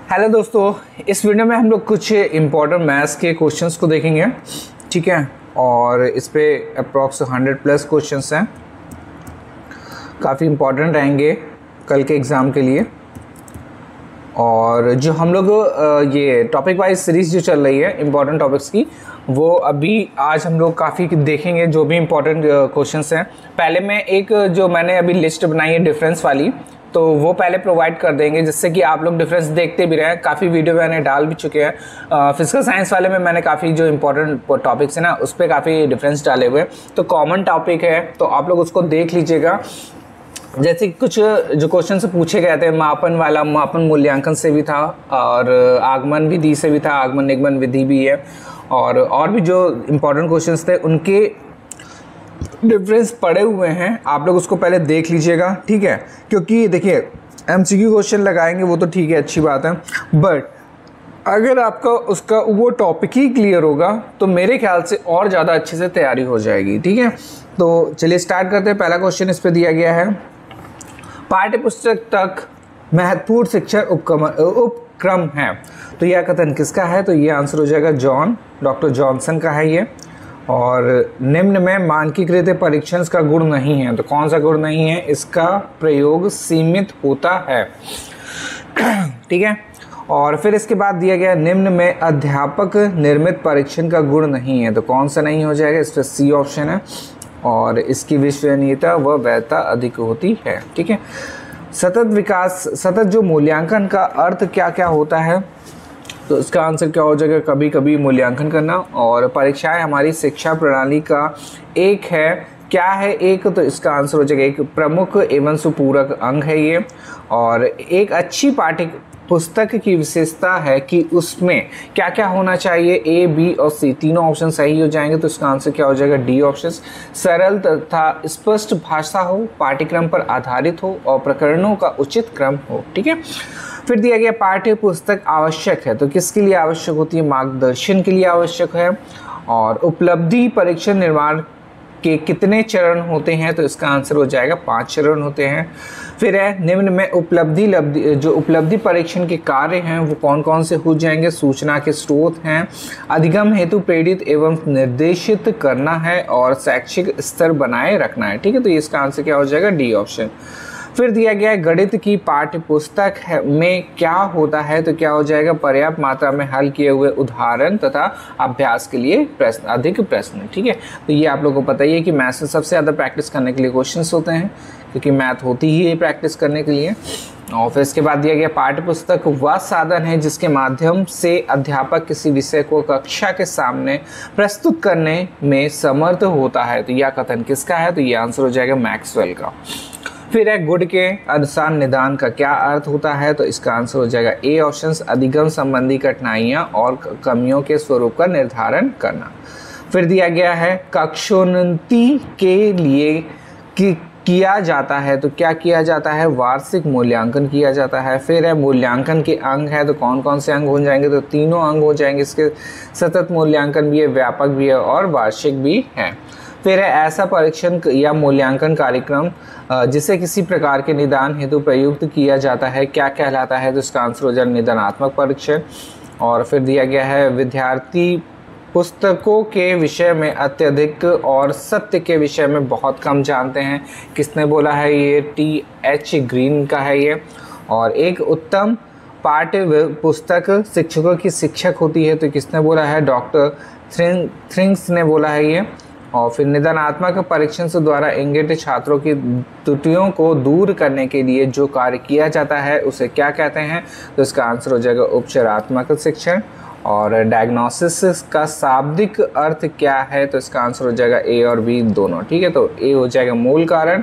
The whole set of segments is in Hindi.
हेलो दोस्तों, इस वीडियो में हम लोग कुछ इम्पोर्टेंट मैथ्स के क्वेश्चंस को देखेंगे। ठीक है, और इस पे अप्रॉक्स 100+ क्वेश्चंस हैं, काफ़ी इम्पोर्टेंट रहेंगे कल के एग्ज़ाम के लिए। और जो हम लोग ये टॉपिक वाइज सीरीज़ जो चल रही है इम्पोर्टेंट टॉपिक्स की, वो अभी आज हम लोग काफ़ी देखेंगे जो भी इम्पोर्टेंट क्वेश्चंस हैं। पहले मैं एक जो मैंने अभी लिस्ट बनाई है डिफरेंस वाली, तो वो पहले प्रोवाइड कर देंगे जिससे कि आप लोग डिफरेंस देखते भी रहें। काफ़ी वीडियो मैंने डाल भी चुके हैं। फिजिकल साइंस वाले में मैंने काफ़ी जो इंपॉर्टेंट टॉपिक्स है ना, उस पर काफ़ी डिफरेंस डाले हुए हैं, तो कॉमन टॉपिक है, तो आप लोग उसको देख लीजिएगा। जैसे कुछ जो क्वेश्चन से पूछे गए थे, मापन वाला, मापन मूल्यांकन से भी था, और आगमन विधि से भी था, आगमन निगमन विधि भी है, और भी जो इम्पोर्टेंट क्वेश्चंस थे उनके डिफरेंस पड़े हुए हैं। आप लोग उसको पहले देख लीजिएगा, ठीक है। क्योंकि देखिए एमसीक्यू क्वेश्चन लगाएंगे वो तो ठीक है, अच्छी बात है, बट अगर आपका उसका वो टॉपिक ही क्लियर होगा तो मेरे ख्याल से और ज़्यादा अच्छे से तैयारी हो जाएगी। ठीक है, तो चलिए स्टार्ट करते हैं। पहला क्वेश्चन इस पर दिया गया है, पाठ्य पुस्तक तक महत्वपूर्ण शिक्षण उपक्रम है, तो यह कथन किसका है? तो ये आंसर हो जाएगा डॉक्टर जॉनसन का है ये। और निम्न में मानकीकृत परीक्षण का गुण नहीं है, तो कौन सा गुण नहीं है? इसका प्रयोग सीमित होता है। ठीक है, और फिर इसके बाद दिया गया निम्न में अध्यापक निर्मित परीक्षण का गुण नहीं है, तो कौन सा नहीं हो जाएगा? इस पर सी ऑप्शन है, और इसकी विश्वसनीयता व वैधता अधिक होती है। ठीक है, सतत विकास, सतत जो मूल्यांकन का अर्थ क्या क्या होता है, तो इसका आंसर क्या हो जाएगा? कभी कभी मूल्यांकन करना। और परीक्षाएं हमारी शिक्षा प्रणाली का एक है, क्या है एक? तो इसका आंसर हो जाएगा एक प्रमुख एवं सुपूरक अंग है ये। और एक अच्छी पाठ्य पुस्तक की विशेषता है कि उसमें क्या क्या होना चाहिए? ए, बी और सी तीनों ऑप्शन सही हो जाएंगे, तो इसका आंसर क्या हो जाएगा? D option. सरल तथा स्पष्ट भाषा हो, पाठ्यक्रम पर आधारित हो और प्रकरणों का उचित क्रम हो। ठीक है, फिर दिया गया पाठ्य पुस्तक आवश्यक है, तो किसके लिए आवश्यक होती है? मार्गदर्शन के लिए आवश्यक है। और उपलब्धि परीक्षण निर्माण के कितने चरण होते हैं? तो इसका आंसर हो जाएगा 5 चरण होते हैं। फिर है निम्न में उपलब्धि परीक्षण के कार्य हैं वो कौन कौन से हो जाएंगे? सूचना के स्रोत हैं, अधिगम हेतु प्रेरित एवं निर्देशित करना है, और शैक्षिक स्तर बनाए रखना है। ठीक है, तो इसका आंसर क्या हो जाएगा? D option. फिर दिया गया है गणित की पाठ्य पुस्तक में क्या होता है, तो क्या हो जाएगा? पर्याप्त मात्रा में हल किए हुए उदाहरण तथा अभ्यास के लिए प्रश्न, अधिक प्रश्न। ठीक है, तो ये आप लोगों को पता ही है कि मैथ्स में सबसे ज़्यादा प्रैक्टिस करने के लिए क्वेश्चंस होते हैं, क्योंकि मैथ होती ही है प्रैक्टिस करने के लिए। और फिर इसके बाद दिया गया पाठ्य पुस्तक वह साधन है जिसके माध्यम से अध्यापक किसी विषय को कक्षा के सामने प्रस्तुत करने में समर्थ होता है, तो यह कथन किसका है? तो ये आंसर हो जाएगा मैक्सवेल का। फिर है गुण के अनुसार निदान का क्या अर्थ होता है? तो इसका आंसर हो जाएगा ए ऑप्शन, अधिगम संबंधी कठिनाइयां और कमियों के स्वरूप का निर्धारण करना। फिर दिया गया है कक्षोन्नति के लिए किया जाता है, तो क्या किया जाता है? वार्षिक मूल्यांकन किया जाता है। फिर है मूल्यांकन के अंग है, तो कौन कौन से अंग हो जाएंगे? तो तीनों अंग हो जाएंगे इसके, सतत मूल्यांकन भी है, व्यापक भी है, और वार्षिक भी है। फिर है ऐसा परीक्षण या मूल्यांकन कार्यक्रम जिसे किसी प्रकार के निदान हेतु प्रयुक्त किया जाता है, क्या कहलाता है? तो इसका आंसर हो जाएगा निदानात्मक परीक्षण। और फिर दिया गया है विद्यार्थी पुस्तकों के विषय में अत्यधिक और सत्य के विषय में बहुत कम जानते हैं, किसने बोला है? ये TH ग्रीन का है ये। और एक उत्तम पाठ्य पुस्तक शिक्षकों की शिक्षक होती है, तो किसने बोला है? डॉक्टर थ्रिंग्स ने बोला है ये। और फिर निदानात्मक परीक्षण से द्वारा इंगित छात्रों की त्रुटियों को दूर करने के लिए जो कार्य किया जाता है उसे क्या कहते हैं? तो इसका आंसर हो जाएगा उपचारात्मक शिक्षण। और डायग्नोसिस का शाब्दिक अर्थ क्या है? तो इसका आंसर हो जाएगा ए और बी दोनों। ठीक है, तो ए हो जाएगा मूल कारण,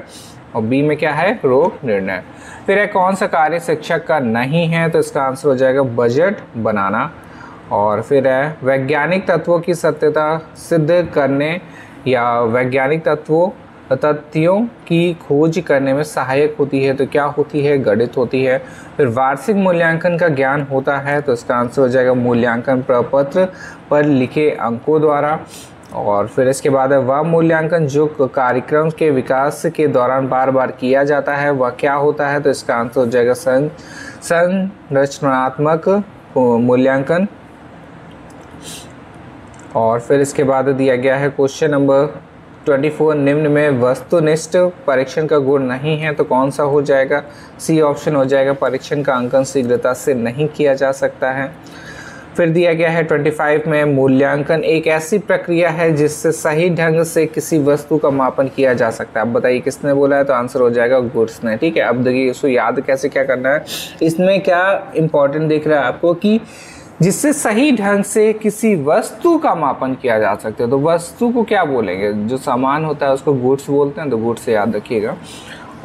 और बी में क्या है? रोग निर्णय। फिर है कौन सा कार्य शिक्षक का नहीं है? तो इसका आंसर हो जाएगा बजट बनाना। और फिर है वैज्ञानिक तत्वों की सत्यता सिद्ध करने या वैज्ञानिक तथ्यों की खोज करने में सहायक होती है, तो क्या होती है? गणित होती है। फिर वार्षिक मूल्यांकन का ज्ञान होता है, तो इसका आंसर हो जाएगा मूल्यांकन प्रपत्र पर लिखे अंकों द्वारा। और फिर इसके बाद है वह मूल्यांकन जो कार्यक्रम के विकास के दौरान बार बार किया जाता है वह क्या होता है, तो इसका आंसर हो जाएगा संरचनात्मक मूल्यांकन। और फिर इसके बाद दिया गया है क्वेश्चन नंबर 24, निम्न में वस्तुनिष्ठ परीक्षण का गुण नहीं है तो कौन सा हो जाएगा, सी ऑप्शन हो जाएगा, परीक्षण का अंकन शीघ्रता से नहीं किया जा सकता है। फिर दिया गया है 25 में मूल्यांकन एक ऐसी प्रक्रिया है जिससे सही ढंग से किसी वस्तु का मापन किया जा सकता है। अब बताइए किसने बोला है, तो आंसर हो जाएगा गुड्स ने। ठीक है, अब देखिए इसको याद कैसे क्या करना है, इसमें क्या इंपॉर्टेंट दिख रहा है आपको कि जिससे सही ढंग से किसी वस्तु का मापन किया जा सकता है, तो वस्तु को क्या बोलेंगे, जो सामान होता है उसको गुड्स बोलते हैं, तो गुड्स से याद रखिएगा।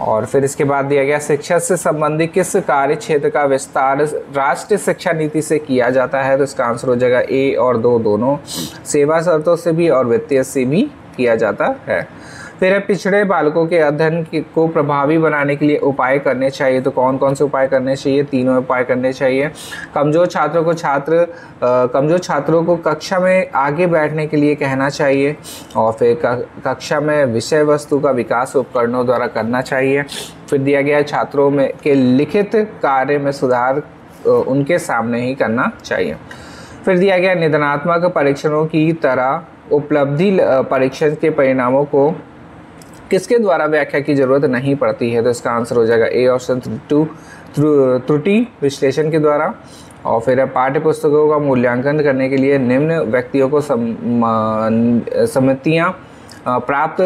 और फिर इसके बाद दिया गया शिक्षा से संबंधित किस कार्य क्षेत्र का विस्तार राष्ट्रीय शिक्षा नीति से किया जाता है, तो इसका आंसर हो जाएगा ए और दो दोनों, सेवा शर्तों से भी और वित्तीय से भी किया जाता है। फिर पिछड़े बालकों के अध्ययन को प्रभावी बनाने के लिए उपाय करने चाहिए, तो कौन कौन से उपाय करने चाहिए, तीनों उपाय करने चाहिए। कमज़ोर छात्रों को कक्षा में आगे बैठने के लिए कहना चाहिए, और फिर कक्षा में विषय वस्तु का विकास उपकरणों द्वारा करना चाहिए। फिर दिया गया छात्रों में के लिखित कार्य में सुधार उनके सामने ही करना चाहिए। फिर दिया गया निदानात्मक परीक्षणों की तरह उपलब्धि परीक्षण के परिणामों को किसके द्वारा व्याख्या की जरूरत नहीं पड़ती है, तो इसका आंसर हो जाएगा ए ऑप्शन त्रुटि विश्लेषण के द्वारा। और फिर पाठ्य पुस्तकों का मूल्यांकन करने के लिए निम्न व्यक्तियों को समितियां प्राप्त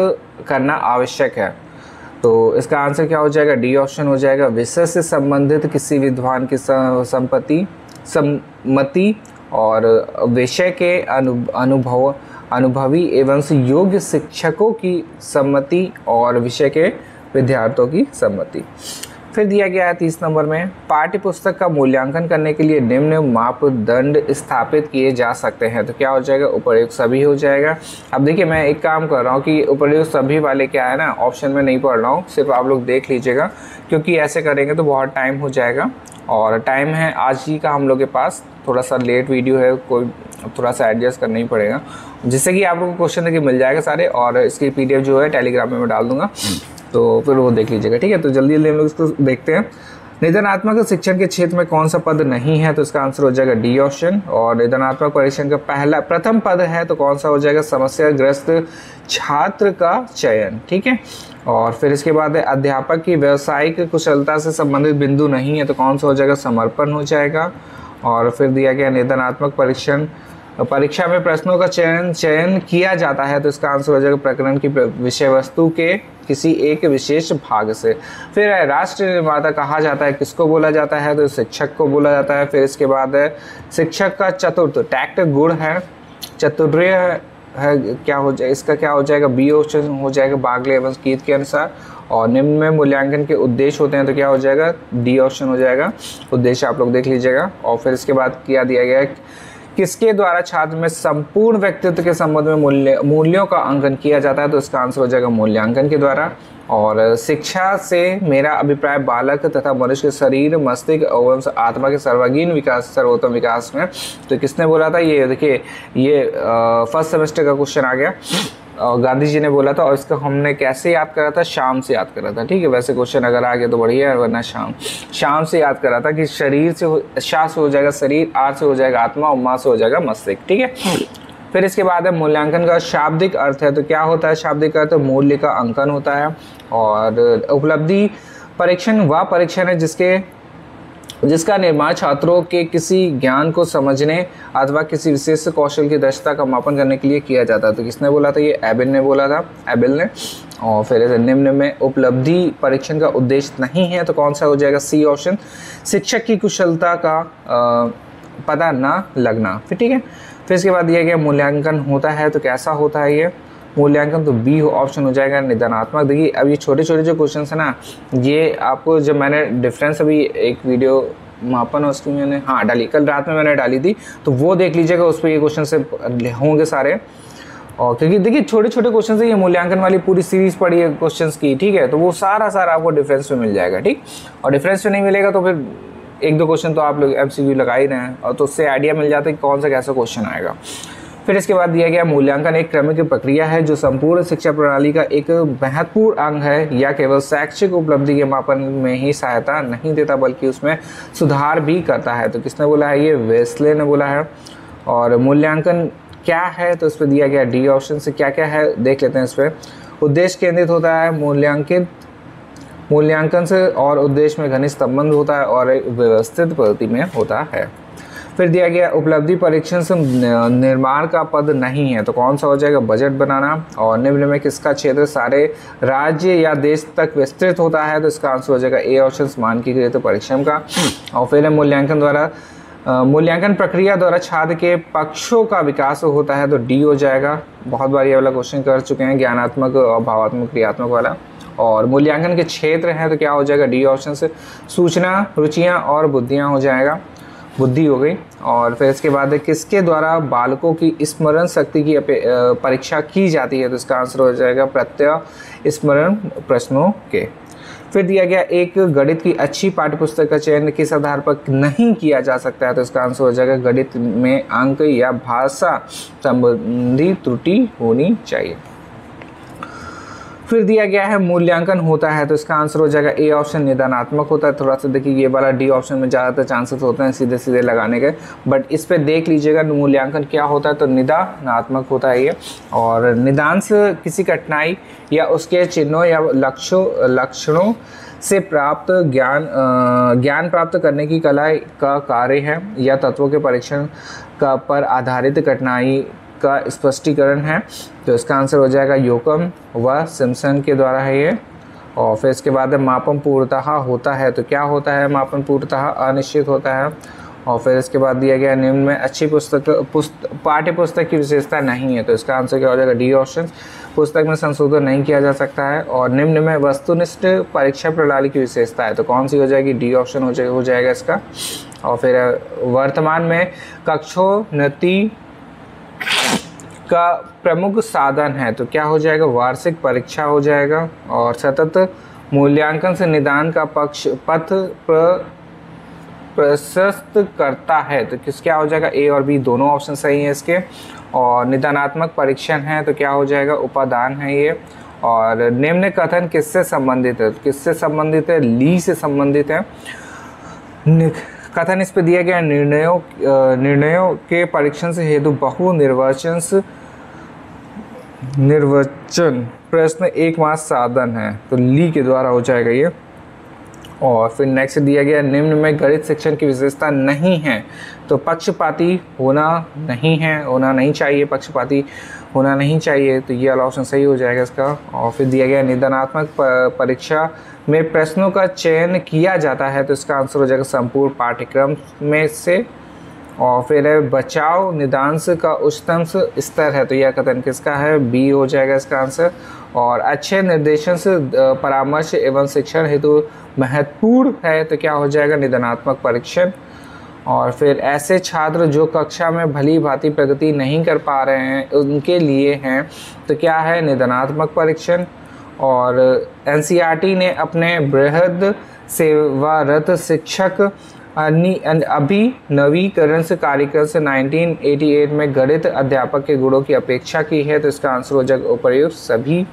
करना आवश्यक है, तो इसका आंसर क्या हो जाएगा, डी ऑप्शन हो जाएगा, विषय से संबंधित किसी विद्वान की सम्मति और विषय के अनुभवी एवं योग्य शिक्षकों की सम्मति और विषय के विद्यार्थियों की सम्मति। फिर दिया गया है 30 नंबर में पाठ्य पुस्तक का मूल्यांकन करने के लिए निम्न मापदंड स्थापित किए जा सकते हैं, तो क्या हो जाएगा, उपर्युक्त सभी हो जाएगा। अब देखिए मैं एक काम कर रहा हूँ कि उपर्युक्त सभी वाले क्या है ना, ऑप्शन में नहीं पढ़ रहा हूँ, सिर्फ आप लोग देख लीजिएगा, क्योंकि ऐसे करेंगे तो बहुत टाइम हो जाएगा, और टाइम है आज ही का हम लोग के पास, थोड़ा सा लेट वीडियो है, कोई थोड़ा सा एडजस्ट करना ही पड़ेगा, जिससे कि आप लोगों को क्वेश्चन देखिए मिल जाएगा सारे, और इसकी PDF जो है टेलीग्राम में मैं डाल दूंगा, तो फिर वो देख लीजिएगा। ठीक है, तो जल्दी जल्दी हम लोग इसको देखते हैं। निदानात्मक शिक्षण के क्षेत्र में कौन सा पद नहीं है, तो इसका आंसर हो जाएगा डी ऑप्शन। और निदानात्मक परीक्षण का प्रथम पद है, तो कौन सा हो जाएगा, समस्याग्रस्त छात्र का चयन। ठीक है, और फिर इसके बाद अध्यापक की व्यावसायिक कुशलता से संबंधित बिंदु नहीं है, तो कौन सा हो जाएगा, समर्पण हो जाएगा। और फिर दिया गया निदानात्मक परीक्षा में प्रश्नों का चयन किया जाता है, तो इसका आंसर हो जाएगा प्रकरण की विषय वस्तु के किसी एक विशेष भाग से। फिर राष्ट्र निर्माता कहा जाता है, किसको बोला जाता है, तो शिक्षक को बोला जाता है। फिर इसके बाद शिक्षक का चतुर्थ टैक्ट गुण है, चतुर्य है, क्या हो जाए, इसका क्या हो जाएगा, बी ऑप्शन हो जाएगा, बागले एवं कीत के अनुसार। और निम्न में मूल्यांकन के उद्देश्य होते हैं, तो क्या हो जाएगा, डी ऑप्शन हो जाएगा, उद्देश्य आप लोग देख लीजिएगा। और फिर इसके बाद क्या दिया गया है, किसके द्वारा छात्र में संपूर्ण व्यक्तित्व के संबंध में मूल्यों का अंकन किया जाता है, तो इसका आंसर हो जाएगा मूल्यांकन के द्वारा। और शिक्षा से मेरा अभिप्राय बालक तथा मनुष्य के शरीर, मस्तिष्क एवं आत्मा के सर्वांगीण विकास, सर्वोत्तम विकास में, तो किसने बोला था, ये देखिए ये फर्स्ट सेमेस्टर का क्वेश्चन आ गया, गांधी जी ने बोला था, और इसका हमने कैसे याद करा था, शाम से याद करा था। ठीक है, वैसे क्वेश्चन अगर आ गया तो बढ़िया है, वरना शाम से याद करा था कि शरीर से शा से हो जाएगा शरीर, आर से हो जाएगा आत्मा, और माँ से हो जाएगा मस्तिष्क। ठीक है, फिर इसके बाद है मूल्यांकन का शाब्दिक अर्थ है, तो क्या होता है शाब्दिक अर्थ, मूल्य का अंकन होता है। और उपलब्धि परीक्षण वह परीक्षण है जिसका निर्माण छात्रों के किसी ज्ञान को समझने अथवा किसी विशेष कौशल की दक्षता का मापन करने के लिए किया जाता है, तो किसने बोला था, ये एबेल ने बोला था, एबेल ने। और फिर निम्न में उपलब्धि परीक्षण का उद्देश्य नहीं है, तो कौन सा हो जाएगा, सी ऑप्शन, शिक्षक की कुशलता का पता ना लगना। फिर ठीक है, फिर इसके बाद दिया गया मूल्यांकन होता है, तो कैसा होता है ये मूल्यांकन, तो बी ऑप्शन हो जाएगा, निदानात्मक। देखिए अब ये छोटे छोटे जो क्वेश्चन है ना, ये आपको जब मैंने डिफरेंस अभी एक वीडियो मापन उसकी मैंने डाली, कल रात में मैंने डाली थी, तो वो देख लीजिएगा, उस पर ये क्वेश्चन से होंगे सारे। और क्योंकि देखिए छोटे छोटे क्वेश्चन से ये मूल्यांकन वाली पूरी सीरीज पड़ी है क्वेश्चंस की, ठीक है, तो वो सारा आपको डिफरेंस में मिल जाएगा। ठीक, और डिफरेंस में नहीं मिलेगा तो फिर एक दो क्वेश्चन तो आप लोग MCQ लगा ही रहे हैं, और तो उससे आइडिया मिल जाता है कि कौन सा कैसा क्वेश्चन आएगा। फिर इसके बाद दिया गया मूल्यांकन एक क्रमिक प्रक्रिया है जो संपूर्ण शिक्षा प्रणाली का एक महत्वपूर्ण अंग है। यह केवल शैक्षिक उपलब्धि के मापन में ही सहायता नहीं देता बल्कि उसमें सुधार भी करता है। तो किसने बोला है? ये वेस्ले ने बोला है। और मूल्यांकन क्या है? तो इस पर दिया गया डी ऑप्शन से क्या क्या है देख लेते हैं। इस पर उद्देश्य केंद्रित होता है, मूल्यांकन से और उद्देश्य में घनिष्ठ संबंध होता है और एक व्यवस्थित पद्धति में होता है। फिर दिया गया उपलब्धि परीक्षण से निर्माण का पद नहीं है। तो कौन सा हो जाएगा? बजट बनाना। और निम्न में किसका क्षेत्र सारे राज्य या देश तक विस्तृत होता है? तो इसका आंसर हो जाएगा ए ऑप्शन मानकीकृत परिश्रम का। और फिर मूल्यांकन द्वारा मूल्यांकन प्रक्रिया द्वारा छात्र के पक्षों का विकास होता है। तो डी हो जाएगा। बहुत बार ये वाला क्वेश्चन कर चुके हैं, ज्ञानात्मक और भावात्मक क्रियात्मक वाला। और मूल्यांकन के क्षेत्र हैं तो क्या हो जाएगा? डी ऑप्शन से सूचना, रुचियां और बुद्धियां हो जाएगा, बुद्धि हो गई। और फिर इसके बाद किसके द्वारा बालकों की स्मरण शक्ति की परीक्षा की जाती है? तो इसका आंसर हो जाएगा प्रत्यय स्मरण प्रश्नों के। फिर दिया गया एक गणित की अच्छी पाठ्यपुस्तक का चयन किस आधार पर नहीं किया जा सकता है? तो इसका आंसर हो जाएगा गणित में अंक या भाषा संबंधी त्रुटि होनी चाहिए। फिर दिया गया है मूल्यांकन होता है तो इसका आंसर हो जाएगा ए ऑप्शन निदानात्मक होता है। थोड़ा सा देखिए ये वाला डी ऑप्शन में ज़्यादातर चांसेस होते हैं सीधे सीधे लगाने के, बट इस पे देख लीजिएगा मूल्यांकन क्या होता है तो निदानात्मक होता है ये। और निदांश किसी कठिनाई या उसके चिन्हों या लक्षणों से प्राप्त ज्ञान प्राप्त करने की कला का कार्य है या तत्वों के परीक्षण का पर आधारित कठिनाई का स्पष्टीकरण है। तो इसका आंसर हो जाएगा योकम व सिम्पसन के द्वारा है ये। और फिर इसके बाद मापन पूर्णतः होता है तो क्या होता है? मापन पूर्णतः अनिश्चित होता है। और फिर इसके बाद दिया गया निम्न में अच्छी पाठ्य पुस्तक की विशेषता नहीं है तो इसका आंसर क्या हो जाएगा? D option. पुस्तक में संशोधन नहीं किया जा सकता है। और निम्न में वस्तुनिष्ठ परीक्षा प्रणाली की विशेषता है तो कौन सी हो जाएगी? डी ऑप्शन हो जाएगा इसका। और फिर वर्तमान में कक्षोन्नति का प्रमुख साधन है तो क्या हो जाएगा? वार्षिक परीक्षा हो जाएगा। और सतत मूल्यांकन से निदान का पथ प्रशस्त करता है तो क्या हो जाएगा? ए और बी दोनों ऑप्शन सही है इसके। और निदानात्मक परीक्षण है तो क्या हो जाएगा? उपादान है ये। और निम्न कथन किससे संबंधित है? किससे संबंधित है? ली से संबंधित है। कथन इस पे दिया गया निर्णयों के परीक्षण से हेतु बहु निर्वचन प्रश्न एकमात्र साधन है तो ली के द्वारा हो जाएगा ये। और फिर नेक्स्ट दिया गया निम्न में गणित शिक्षण की विशेषता नहीं है तो पक्षपाती होना नहीं चाहिए, पक्षपाती होना नहीं चाहिए तो ये वाला ऑप्शन सही हो जाएगा इसका। और फिर दिया गया निदानात्मक परीक्षा में प्रश्नों का चयन किया जाता है तो इसका आंसर हो जाएगा संपूर्ण पाठ्यक्रम में से। और फिर है बचाव निदांश का उच्चतम स्तर है तो यह कथन किसका है? बी हो जाएगा इसका आंसर। और अच्छे निर्देशन से परामर्श एवं शिक्षण हेतु महत्वपूर्ण है तो क्या हो जाएगा? निदानात्मक परीक्षण। और फिर ऐसे छात्र जो कक्षा में भली भांति प्रगति नहीं कर पा रहे हैं उनके लिए हैं तो क्या है? निदानात्मक परीक्षण। और एनसीईआरटी ने अपने बृहद सेवारत शिक्षक अभिनवीकरण से कार्यक्रम से 1988 में गणित अध्यापक के गुणों की अपेक्षा की है तो इसका आंसर हो जाएगा उपर्युक्त सभी।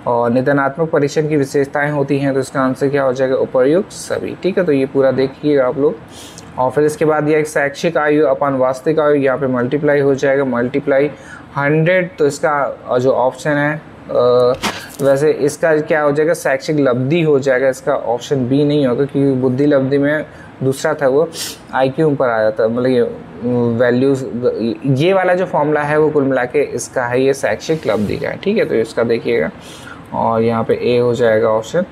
और निदानात्मक परीक्षण की विशेषताएं होती हैं तो इसका आंसर क्या हो जाएगा? उपर्युक्त सभी। ठीक है, तो ये पूरा देखिएगा आप लोग। और फिर इसके बाद यह एक शैक्षिक आयु अपन वास्तविक आयु यहाँ पे मल्टीप्लाई हो जाएगा, मल्टीप्लाई 100 तो इसका जो ऑप्शन है वैसे इसका क्या हो जाएगा? शैक्षिक लब्धि हो जाएगा। इसका ऑप्शन बी नहीं होगा क्योंकि बुद्धि लब्धि में दूसरा था वो IQ पर आया था, मतलब ये वैल्यूज ये वाला जो फॉर्मूला है वो कुल मिला के इसका है ये शैक्षिक लब्धि का है। ठीक है, तो इसका देखिएगा और यहाँ पे ए हो जाएगा ऑप्शन।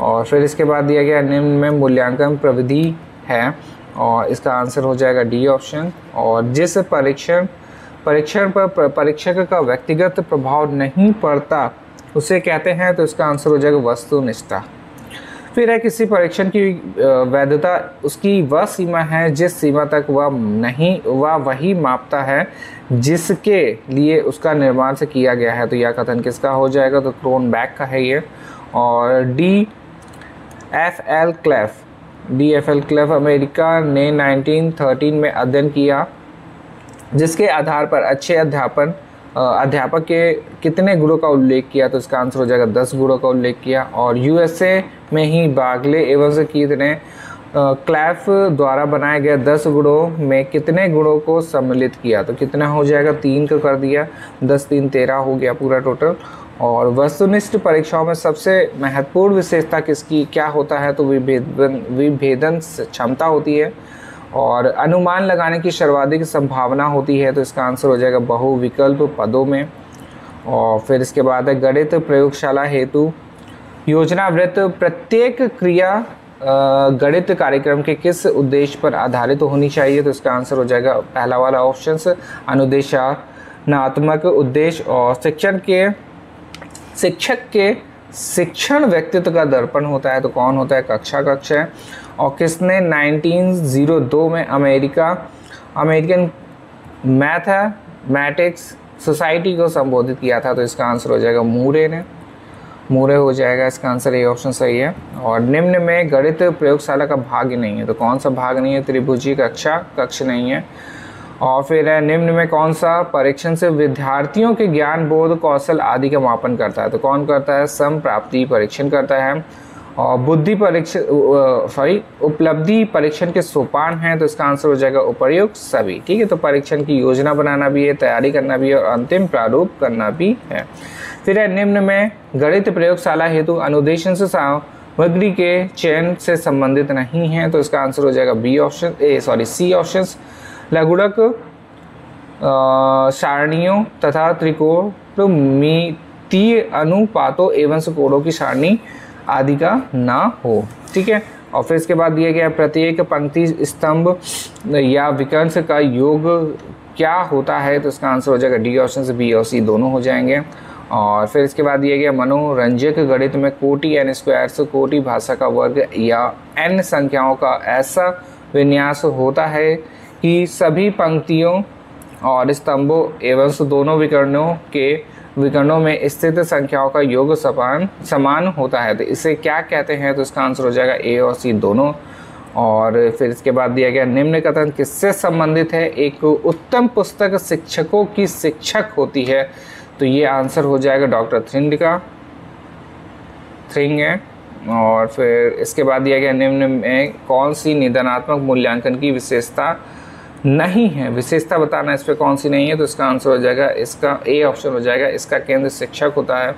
और फिर इसके बाद दिया गया निम्न में मूल्यांकन प्रविधि है और इसका आंसर हो जाएगा डी ऑप्शन। और जिस परीक्षण पर परीक्षक का व्यक्तिगत प्रभाव नहीं पड़ता उसे कहते हैं तो इसका आंसर हो जाएगा वस्तुनिष्ठता। फिर है किसी परीक्षण की वैधता उसकी वह सीमा है जिस सीमा तक वह वही मापता है जिसके लिए उसका निर्माण से किया गया है तो यह कथन किसका हो जाएगा? तो क्रोनबेक का है ये। और DFL क्लेफ अमेरिका ने 1913 में अध्ययन किया जिसके आधार पर अच्छे अध्यापक के कितने गुणों का उल्लेख किया, तो इसका आंसर हो जाएगा 10 गुणों का उल्लेख किया। और यूएसए में ही बागले एवं कीथ ने क्लैफ द्वारा बनाए गए 10 गुणों में कितने गुणों को सम्मिलित किया, तो कितना हो जाएगा 3 का कर दिया, 10 3 13 हो गया पूरा टोटल। और वस्तुनिष्ठ परीक्षाओं में सबसे महत्वपूर्ण विशेषता किसकी क्या होता है, तो विभेदन क्षमता होती है और अनुमान लगाने की सर्वाधिक संभावना होती है, तो इसका आंसर हो जाएगा बहुविकल्प पदों में। और फिर इसके बाद है गणित प्रयोगशाला हेतु योजनावृत्त प्रत्येक क्रिया गणित कार्यक्रम के किस उद्देश्य पर आधारित होनी चाहिए, तो इसका आंसर हो जाएगा पहला वाला ऑप्शन अनुदेशात्मक उद्देश्य। और शिक्षक के शिक्षण व्यक्तित्व का दर्पण होता है, तो कौन होता है, कक्ष है। और किसने 1902 में अमेरिकन मैथमेटिक्स सोसाइटी को संबोधित किया था, तो इसका आंसर हो जाएगा मूरे हो जाएगा, इसका आंसर ये ऑप्शन सही है। और निम्न में गणित प्रयोगशाला का भाग ही नहीं है, तो कौन सा भाग नहीं है, त्रिभुजी कक्ष नहीं है। और फिर निम्न में कौन सा परीक्षण से विद्यार्थियों के ज्ञान बोध कौशल आदि का मापन करता है, तो कौन करता है, सम प्राप्ति परीक्षण करता है। और उपलब्धि परीक्षण के सोपान हैं, तो इसका आंसर हो जाएगा उपर्युक्त सभी। ठीक है, तो परीक्षण की योजना बनाना भी है, तैयारी करना भी है और अंतिम प्रारूप करना भी है। फिर है निम्न में गणित प्रयोगशाला हेतु अनुदेशन से सामग्री के चयन से संबंधित नहीं है, तो इसका आंसर हो जाएगा सी ऑप्शन। लघुगणक सारणियों तथा त्रिकोणमितीय अनुपातों एवं कोणों की सारणी आदि का ना हो। ठीक है, और फिर इसके बाद दिया गया प्रत्येक पंक्ति स्तंभ या विकर्ष का योग क्या होता है, तो इसका आंसर हो जाएगा डी ऑप्शन से, बी और सी दोनों हो जाएंगे। और फिर इसके बाद दिया गया मनोरंजक गणित में कोटि n स्क्वायर्स कोटि भाषा का वर्ग या n संख्याओं का ऐसा विन्यास होता है कि सभी पंक्तियों और स्तंभों एवं दोनों विकर्णों में स्थित संख्याओं का योग समान होता है, तो इसे क्या कहते हैं, तो इसका आंसर हो जाएगा ए और सी दोनों। और फिर इसके बाद दिया गया निम्न कथन किससे संबंधित है, एक उत्तम पुस्तक शिक्षकों की शिक्षक होती है, तो ये आंसर हो जाएगा डॉक्टर थ्रिंग है। और फिर इसके बाद दिया गया निम्न में कौन सी निदानात्मक मूल्यांकन की विशेषता नहीं है, विशेषता बताना इस पर कौन सी नहीं है, तो इसका आंसर हो जाएगा इसका ए ऑप्शन हो जाएगा, इसका केंद्र शिक्षक होता है।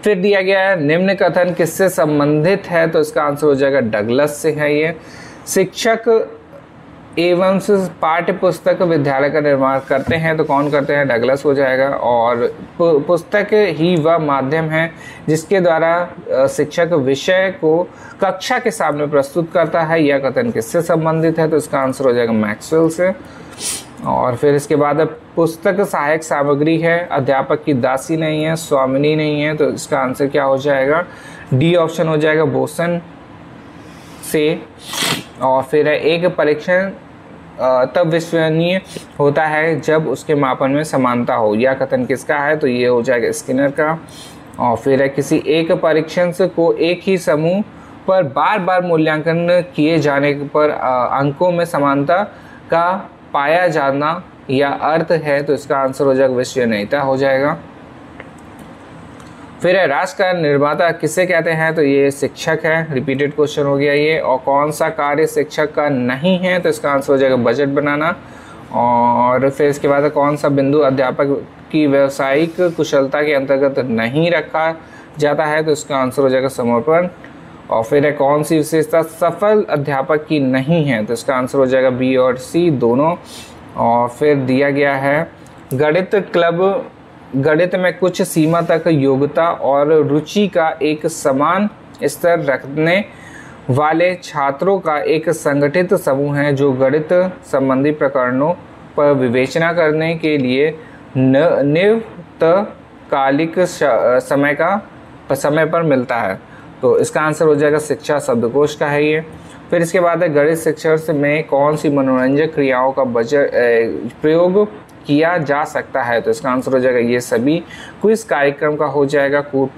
फिर दिया गया है निम्न कथन किससे संबंधित है, तो इसका आंसर हो जाएगा डगलस से है। ये शिक्षक एवं पाठ्य पुस्तक विद्यालय का निर्माण करते हैं, तो कौन करते हैं, डगलस हो जाएगा। और पुस्तक ही वह माध्यम है जिसके द्वारा शिक्षक विषय को कक्षा के सामने प्रस्तुत करता है, यह कथन किससे संबंधित है, तो इसका आंसर हो जाएगा मैक्सवेल से। और फिर इसके बाद पुस्तक सहायक सामग्री है, अध्यापक की दासी नहीं है, स्वामिनी नहीं है, तो इसका आंसर क्या हो जाएगा, डी ऑप्शन हो जाएगा बोसन से। और फिर एक परीक्षण तब विश्वसनीय होता है जब उसके मापन में समानता हो, यह कथन किसका है, तो ये हो जाएगा स्किनर का। और फिर किसी एक परीक्षण को एक ही समूह पर बार बार मूल्यांकन किए जाने पर अंकों में समानता का पाया जाना या अर्थ है, तो इसका आंसर हो जाएगा विश्वसनीयता हो जाएगा। फिर है राष्ट्र का निर्माता किसे कहते हैं, तो ये शिक्षक है, रिपीटेड क्वेश्चन हो गया ये। और कौन सा कार्य शिक्षक का नहीं है, तो इसका आंसर हो जाएगा बजट बनाना। और फिर इसके बाद कौन सा बिंदु अध्यापक की व्यावसायिक कुशलता के अंतर्गत नहीं रखा जाता है, तो इसका आंसर हो जाएगा समर्पण। और फिर है कौन सी विशेषता सफल अध्यापक की नहीं है, तो इसका आंसर हो जाएगा बी और सी दोनों। और फिर दिया गया है गणित क्लब गणित में कुछ सीमा तक योग्यता और रुचि का एक समान स्तर रखने वाले छात्रों का एक संगठित समूह है जो गणित संबंधी प्रकरणों पर विवेचना करने के लिए नियतकालिक समय पर मिलता है, तो इसका आंसर हो जाएगा शिक्षा शब्दकोश का है ये। फिर इसके बाद है गणित शिक्षण में कौन सी मनोरंजक क्रियाओं का प्रयोग किया जा सकता है, तो इसका आंसर हो जाएगा ये सभी। क्विज कार्यक्रम का हो जाएगा, कूट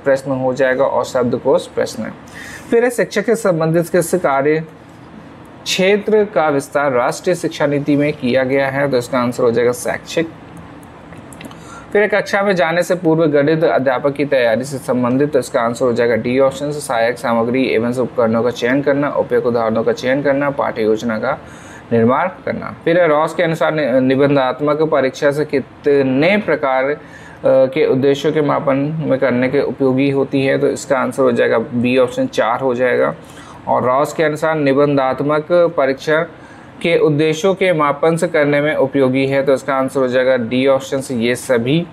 प्रश्न हो जाएगा और शब्दकोश प्रश्न। फिर है शिक्षक के संबंधित किस कार्य क्षेत्र का विस्तार राष्ट्रीय शिक्षा नीति में किया गया है? तो इसका आंसर हो जाएगा शैक्षिक। फिर कक्षा में जाने से पूर्व गणित अध्यापक की तैयारी से संबंधित, तो इसका आंसर हो जाएगा डी ऑप्शन। सहायक सामग्री एवं उपकरणों का चयन करना, उपयुक्त उदाहरणों का चयन करना, पाठ्य योजना का निर्माण करना। फिर रॉस के अनुसार निबंधात्मक परीक्षा से कितने प्रकार के उद्देश्यों के मापन में करने के उपयोगी होती है? तो इसका आंसर हो जाएगा बी ऑप्शन 4 हो जाएगा। और रॉस के अनुसार निबंधात्मक परीक्षा के उद्देश्यों के मापन से करने में उपयोगी है, तो इसका आंसर हो जाएगा डी ऑप्शन से ये सभी,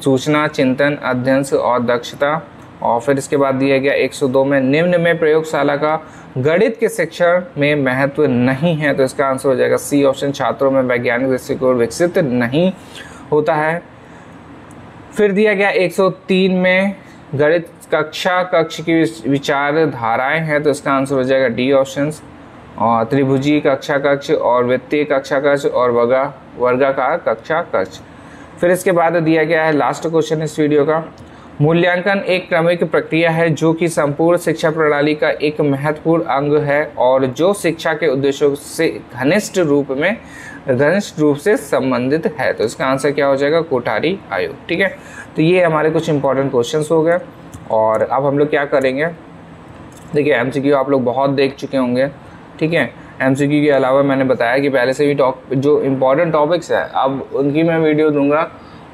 सूचना, चिंतन, अध्ययन और दक्षता। और फिर इसके बाद दिया गया 102 में निम्न में प्रयोगशाला का गणित के शिक्षण में महत्व नहीं है, तो इसका आंसर हो जाएगा सी ऑप्शन। छात्रों में वैज्ञानिक दृष्टिकोण विकसित नहीं होता है। फिर दिया गया 103 में गणित कक्ष की विचारधाराएं हैं, तो इसका आंसर हो जाएगा डी ऑप्शन। और त्रिभुजी कक्षा कक्ष और वृत्तीय कक्षा कक्ष और वर्गाकार कक्षा कक्ष। फिर इसके बाद दिया गया है लास्ट क्वेश्चन इस वीडियो का, मूल्यांकन एक क्रमिक प्रक्रिया है जो कि संपूर्ण शिक्षा प्रणाली का एक महत्वपूर्ण अंग है और जो शिक्षा के उद्देश्यों से घनिष्ठ रूप से संबंधित है, तो इसका आंसर क्या हो जाएगा? कोठारी आयोग। ठीक है, तो ये हमारे कुछ इंपॉर्टेंट क्वेश्चंस हो गए। और अब हम लोग क्या करेंगे, देखिए एमसीक्यू आप लोग बहुत देख चुके होंगे। ठीक है, एमसीक्यू के अलावा मैंने बताया कि पहले से भी जो इम्पोर्टेंट टॉपिक्स है अब उनकी मैं वीडियो दूंगा,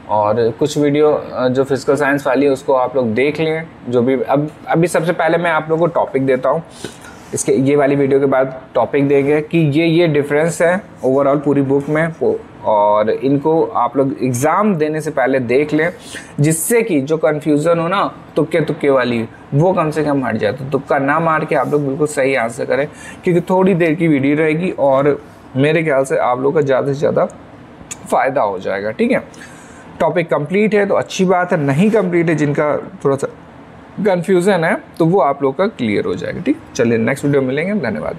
और कुछ वीडियो जो फिजिकल साइंस वाली है उसको आप लोग देख लें। जो भी अभी सबसे पहले मैं आप लोगों को टॉपिक देता हूँ, इसके ये वाली वीडियो के बाद टॉपिक देंगे कि ये डिफरेंस है ओवरऑल पूरी बुक में, और इनको आप लोग एग्ज़ाम देने से पहले देख लें, जिससे कि जो कन्फ्यूज़न हो ना तुक्के वाली वो कम से कम हट जाए। तो तुक्का ना मार के आप लोग बिल्कुल सही आंसर करें, क्योंकि थोड़ी देर की वीडियो रहेगी और मेरे ख्याल से आप लोग का ज़्यादा से ज़्यादा फ़ायदा हो जाएगा। ठीक है, टॉपिक कंप्लीट है तो अच्छी बात है, नहीं कंप्लीट है जिनका थोड़ा सा कन्फ्यूज़न है तो वो आप लोग का क्लियर हो जाएगा। ठीक, चलिए नेक्स्ट वीडियो मिलेंगे, धन्यवाद।